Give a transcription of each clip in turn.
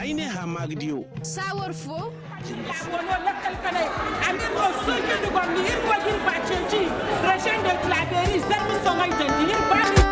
aine ha magdiyo sawar fo wono lakkal kale amir mo soje du gomni irko gir baceci région de Claverie Zarma Soņay de bani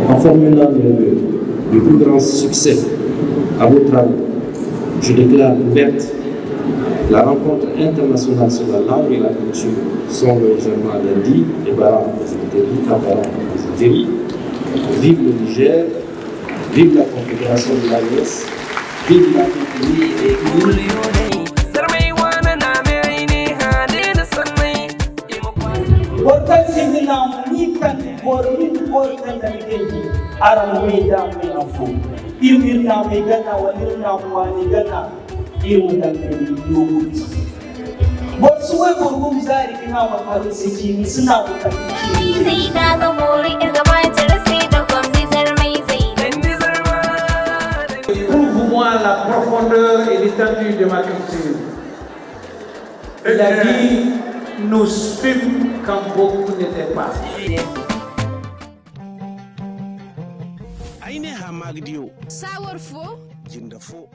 En formulant le plus grand succès à vos travaux, je déclare ouverte la rencontre internationale sur la langue et la culture Soņay Zarma lundi et ABASA présenterie. Vive le Niger, vive la Confédération de l'AES, vive la culture et aram meida me afu irna me gana walirna wani gana irna me yogut bosuwe burgum zari kina wa arziki suna bukaci sai da ga mori irga batar sai da gwamnati zarmai zai Prouve-moi la profondeur et l'étendue de ma culture. La vie nous fume quand beaucoup n'étaient pas. aine ha magdiyo sawar fo jinda fo